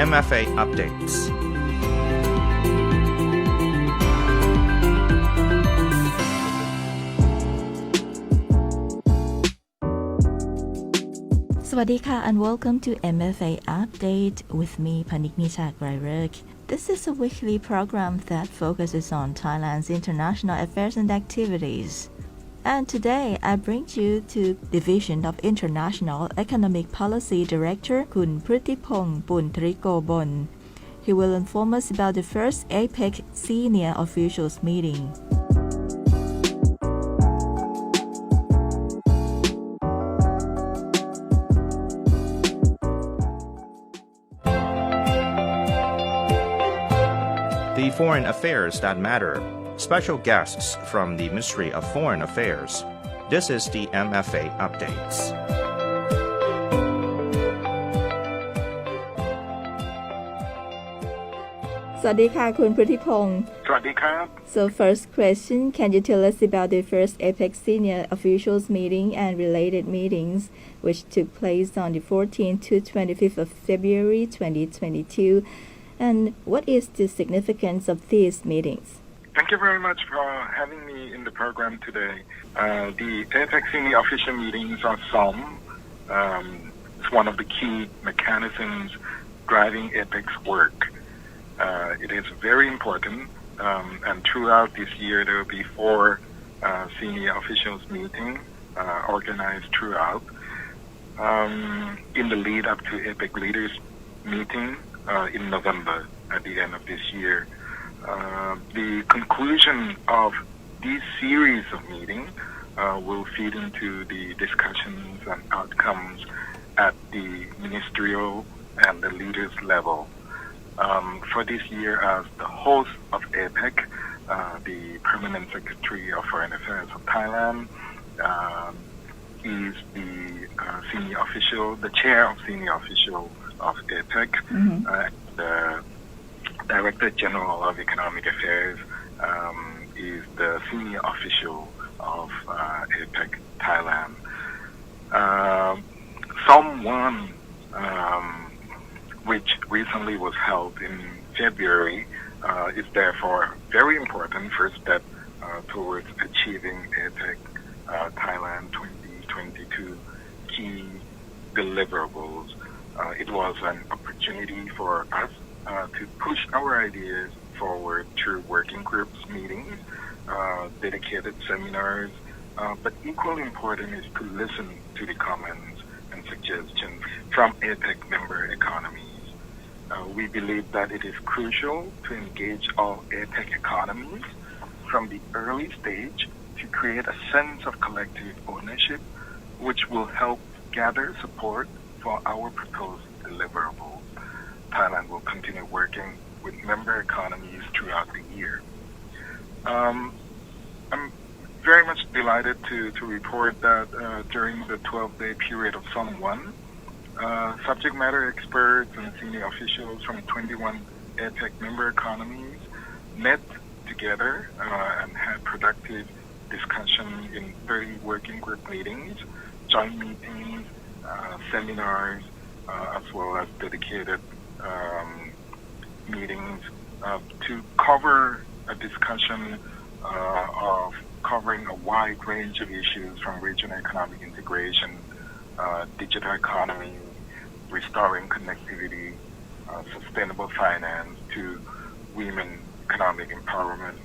MFA updatesสวัสดีค่ะ and welcome to MFA Update with me, Panik Nishak-Rairek. This is a weekly program that focuses on Thailand's international affairs and activities. And today, I bring you to Division of International Economic Policy Director Kun Prithipong Puntrikobon. He will inform us about the first APEC Senior Officials meeting.The foreign affairs that matter. Special guests from the Ministry of Foreign Affairs. This is the MFA updates. สวัสดีค่ะคุณพฤทธิพงศ์สวัสดีครับ So first question, can you tell us about the first APEC Senior Officials meeting and related meetings which took place on the 14th to 25th of February 2022?And what is the significance of these meetings? Thank you very much for having me in the program today. The APEC Senior Official Meetings or SOM is one of the key mechanisms driving APEC's work. It is very important, and throughout this year there will be 4 senior officials meetings organized throughout. In the lead up to APEC leaders meeting.In November at the end of this year. The conclusion of this series of meetings will feed into the discussions and outcomes at the ministerial and the leaders level. For this year, as the host of APEC, the Permanent Secretary of Foreign Affairs of Thailand is the senior official, the chair of senior official.of APEC, the Director General of Economic Affairs is the senior official of APEC Thailand. SOM1, which recently was held in February, is therefore a very important first step towards achieving APEC Thailand 2022 key deliverables.It was an opportunity for us to push our ideas forward through working groups meetings, dedicated seminars, but equally important is to listen to the comments and suggestions from APEC member economies. We believe that it is crucial to engage all APEC economies from the early stage to create a sense of collective ownership, which will help gather support.For our proposed deliverables, Thailand will continue working with member economies throughout the year. I'm very much delighted to report that during the 12-day period of SOM1, subject matter experts and senior officials from 21 APEC member economies met together and had productive discussion in 30 working group meetings, joint meetings,seminars as well as dedicated meetings to cover a discussion of covering a wide range of issues from regional economic integration, digital economy, restoring connectivity, sustainable finance to women economic empowerment,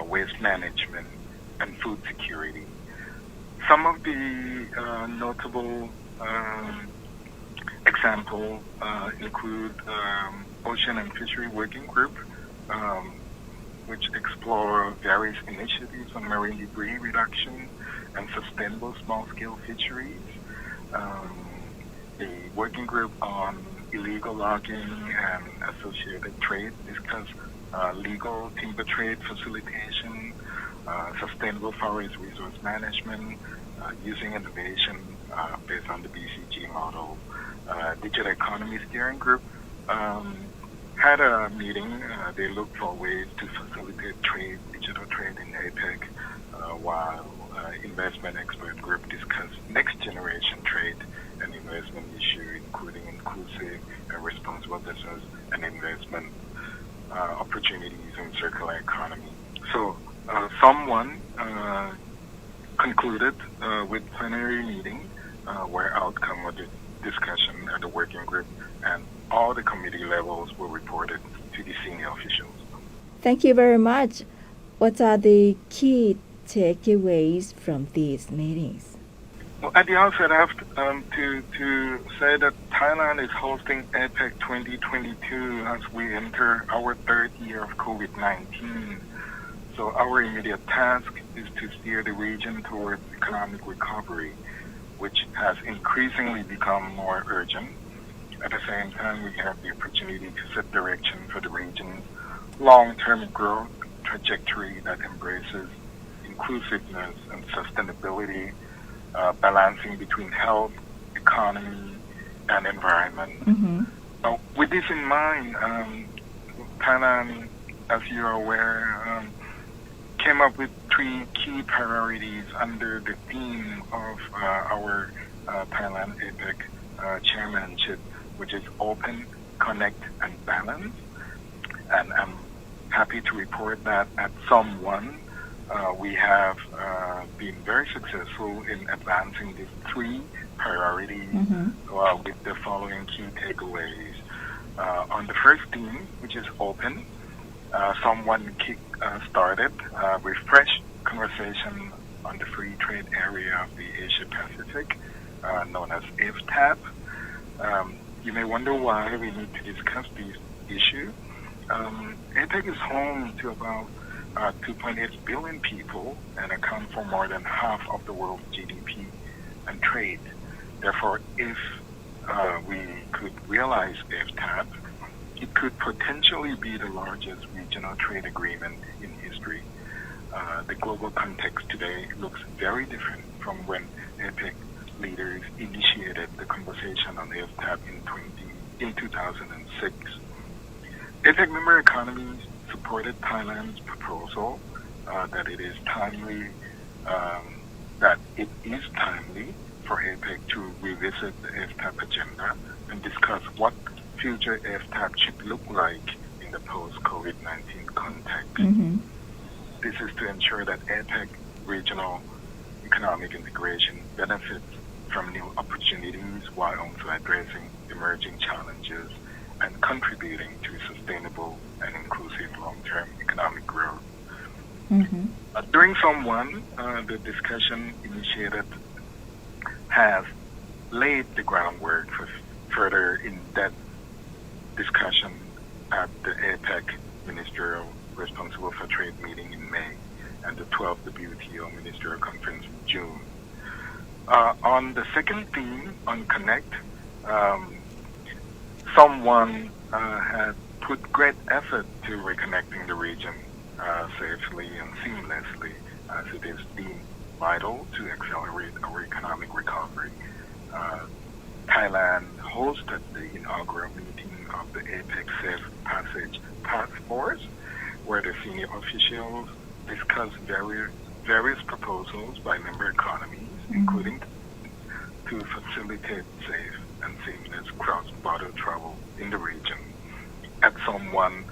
waste management, and food security. Some of the notable examples include Ocean and Fishery Working Group, which explore various initiatives on marine debris reduction and sustainable small-scale fisheries. The Working Group on Illegal Logging and Associated Trade discussed legal timber trade facilitation, sustainable forest resource management, using innovation based on the BCG model. Digital Economy Steering Group had a meeting. They looked for ways to facilitate digital trade in APEC, while Investment Expert Group discussed next generation trade and investment issue, including inclusive and responsible business and investment opportunities in circular economy. So SOM1 concluded with plenary meeting where outcome of the discussion at the working group and all the committee levels were reported to the senior officials. Thank you very much. What are the key takeaways from these meetings? Well, at the outset, I have to say that Thailand is hosting APEC 2022 as we enter our third year of COVID-19. So our immediate task is to steer the region towards economic recovery, which has increasingly become more urgent. At the same time, we have the opportunity to set direction for the region's long-term growth trajectory that embraces inclusiveness and sustainability, balancing between health, economy, and environment. With this in mind, Thailand, as you are aware, came up with 3 key priorities under the theme of our Thailand APEC chairmanship, which is open, connect, and balance. And I'm happy to report that at SOM1, we have been very successful in advancing these 3 priorities with the following key takeaways. On the first theme, which is open, SOM1 started a refreshed conversation on the free trade area of the Asia Pacific, known as FTAP. You may wonder why we need to discuss these issues. APEC is home to about 2.8 billion people and account for more than half of the world's GDP and trade. Therefore, if we could realize FTAP, it could potentially be the largest regional trade agreement in history. The global context today looks very different from when APEC leaders initiated the conversation on FTAP in 2006. APEC member economies supported Thailand's proposal that it is timely for APEC to revisit the FTAP agenda and discuss what future FTAP should look like in the post-COVID-19 context. This is to ensure that APEC regional economic integration benefits from new opportunities while also addressing emerging challenges and contributing to sustainable and inclusive long-term economic growth. During SOM1, the discussion initiated has laid the groundwork for further in-depth discussion at the APEC Ministerial Responsible for Trade meeting in May and the 12th WTO Ministerial Conference in June. On the second theme, on Connect, SOM1 had put great effort to reconnecting the region safely and seamlessly, as it is deemed vital to accelerate our economic recovery. Thailand hosted the inaugural meeting of the APEC Safe Passage Task Force, where the senior officials discussed various proposals by member economies, including to facilitate safe and seamless cross-border travel in the region. At SOM1,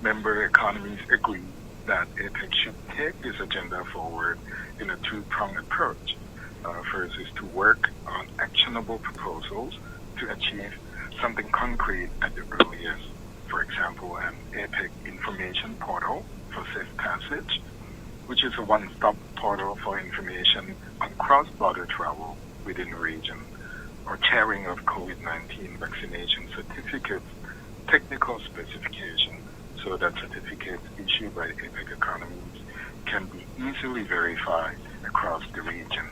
member economies agreed that APEC should take this agenda forward in a 2-pronged approach. First is to work on actionable proposals to achieve something concrete at the earliest. For example, an APEC information portal for safe passage, which is a one-stop portal for information on cross-border travel within the region, or sharing of COVID-19 vaccination certificates, technical specifications, so that certificates issued by APEC economies can be easily verified across the region.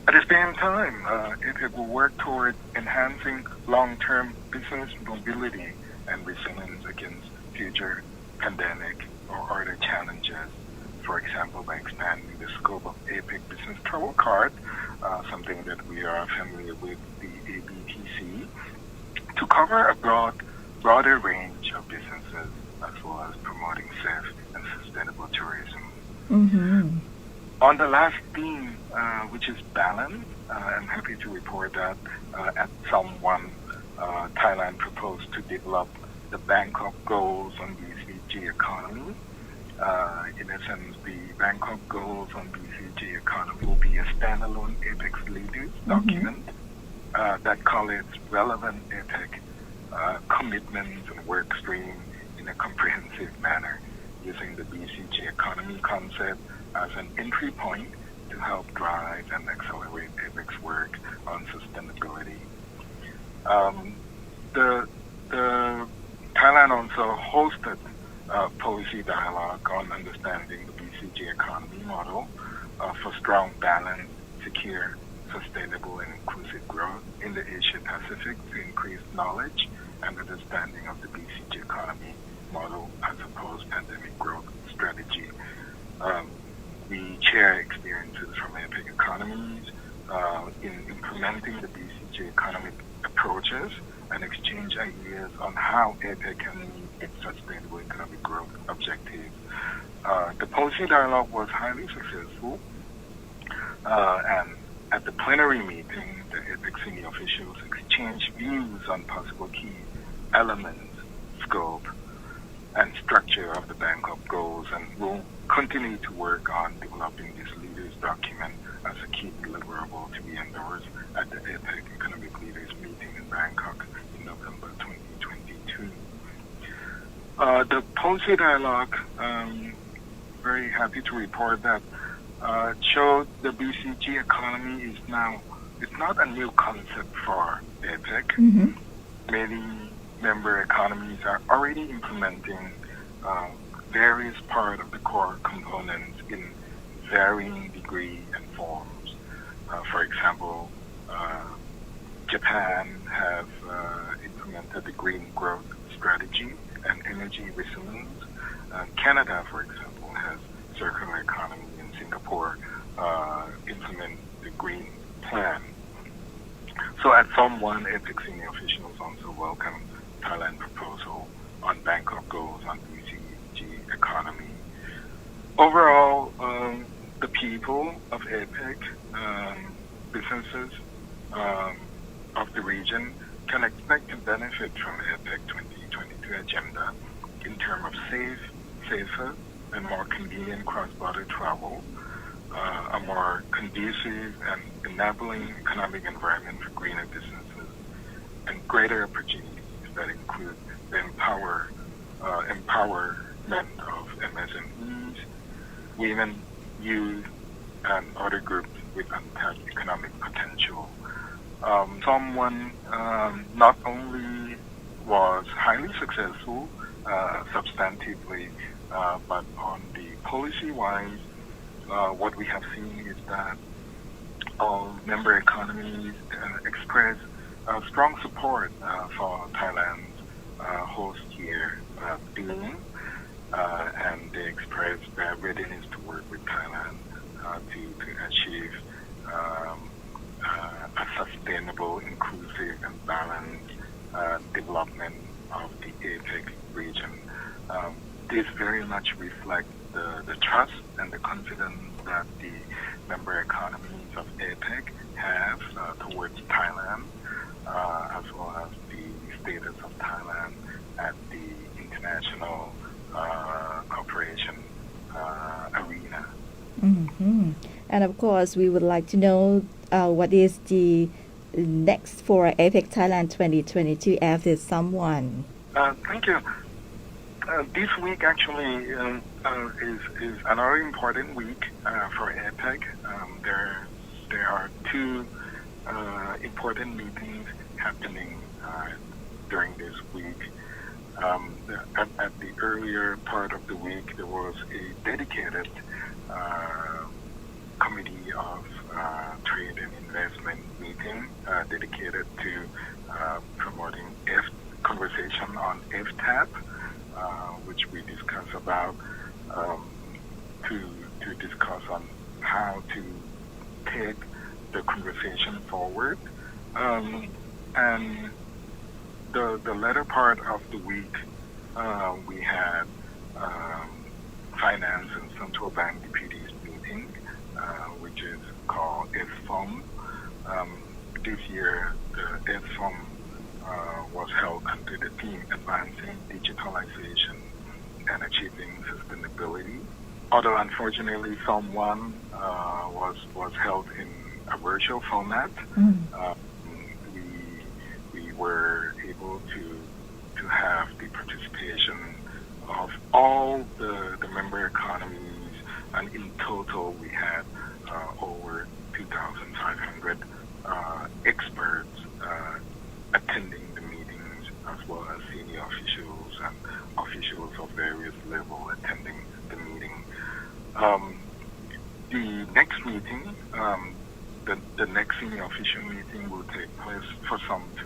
At the same time, APEC will work toward enhancing long-term business mobility and resilience against future pandemic or other challenges. For example, by expanding the scope of APEC Business Travel Card, something that we are familiar with, the ABTC, to cover a broader range of businesses as well as promoting safe and sustainable tourism. On the last theme, which is balance, I'm happy to report that at SOM1, Thailand proposed to develop the Bangkok goals on BCG economy. In essence, the Bangkok goals on BCG economy will be a standalone APEC leaders document that collates relevant APEC commitments and work stream in a comprehensive manner, using the BCG economy concept as an entry point to help drive and accelerate APEC's work on sustainability. The Thailand also hosted a policy dialogue on understanding the BCG economy model for strong, balanced, secure, sustainable, and inclusive growth in the Asia Pacific to increase knowledge and understanding of the BCG economy model as a post-pandemic growth strategy. We share experiences from APEC economies in implementing the BCG economic approaches and exchange ideas on how APEC can meet its sustainable economic growth objectives. The policy dialogue was highly successful, and at the plenary meeting, the APEC senior officials exchanged views on possible key elements, scope, and structure of the Bangkok goals, and will continue to work on developing this leaders document as a key deliverable to be endorsed at the APEC Economic Leaders meeting in Bangkok in November 2022. The policy dialogue, very happy to report that showed the BCG economy is now, it's not a new concept for APEC. Many member economies are already implementing various part of the core components in varying degree and forms. For example, Japan have implemented the green growth strategy and energy resilience. Canada, for example, has circular economy, and Singapore implement the green plan. So at SOM1, APEC senior officials also welcome Thailand proposal on Bangkok goals on BCG economy. Overall, the people of APEC, businesses of the region can expect to benefit from APEC 2022 agenda in terms of safer and more convenient cross-border travel, a more conducive and enabling economic environment for greener businesses, and greater opportunities that include the empowerment of MSMEs, women, youth, and other groups with untapped economic potential. SOM1 not only was highly successful substantively, but on the policy-wise, what we have seen is that all member economies express strong support for Thailand's host year theme, and they express their readiness to work with Thailand to achieve a sustainable, inclusive, and balanced development of the APEC region. This very much reflects the trust and the confidence that the member economies of APEC have towards Thailand, as well as the status of Thailand at the international cooperation arena. And of course, we would like to know what is the next for APEC Thailand 2022 after SOM1. Thank you. This week actually is another important week for APEC. There are two important meetings happening during this week. At the earlier part of the week, there was a dedicated Committee of Trade and Investment meeting dedicated to promoting conversation on FTAP, which we discuss about to discuss on how to take the conversation forward. And the latter part of the week, we had finance and central bank deputies meeting, which is called SOM, This year, the SOM was held under the theme Advancing Digitalization and Achieving Sustainability. Although unfortunately SOM1 was held in a virtual format, we were able to have the participation of all the member economies, and in total we had over 2,500 experts attending the meetings, as well as senior officials and officials of various levels attending the meeting. The next meeting, the next senior official meeting will take place for SOM2.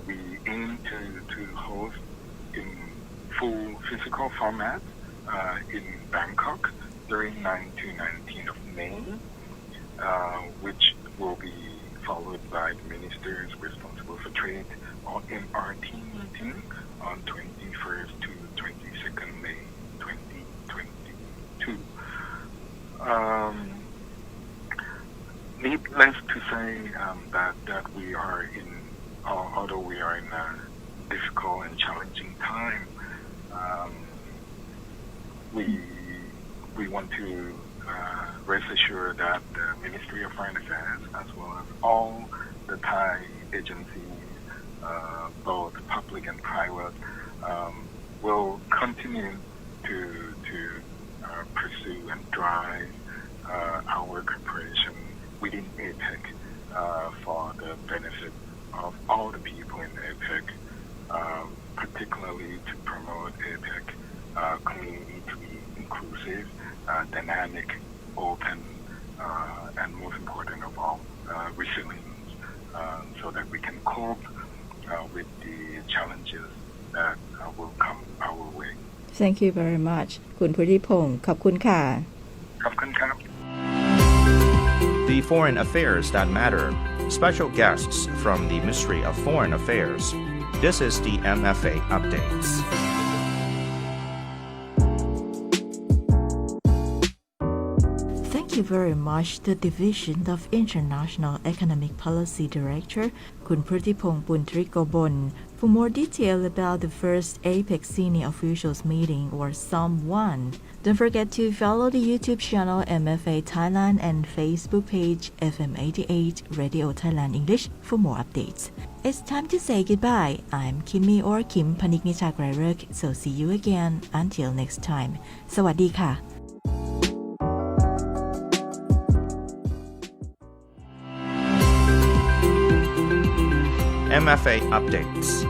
We aim to host in full physical format in Bangkok during 9 to 19 of May, which will be followed by the ministers responsible for trade or MRT meeting on 21st to 22nd May 2022. Needless to say that we are although we are in a difficult and challenging time, we want to rest assured that the Ministry of Foreign Affairs, as well as all the Thai agencies, both public and private, will continue to pursue and drive our cooperation within APEC for the benefit of all the people in APEC, particularly to promote APEC community to be inclusive, dynamic, open, and most important of all, resilient, so that we can cope with the challenges that will come our way. Thank you very much คุณพุทธิพงศ์ขอบคุณค่ะ ขอบคุณครับ The Foreign Affairs That Matter. Special guests from the Ministry of Foreign Affairs. This is the MFA Updates. Thank you very much, the Division of International Economic Policy Director, คุณพฤทธิพงศ์ปุณตริโกบล For more detail about the first APEC Senior Officials Meeting, or SOM1, don't forget to follow the YouTube channel MFA Thailand and Facebook page FM88 Radio Thailand English for more updates. It's time to say goodbye. I'm Kimmy or Kim Paniknichak-Rairuk, so see you again until next time. สวัสดีค่ะ MFA Updates.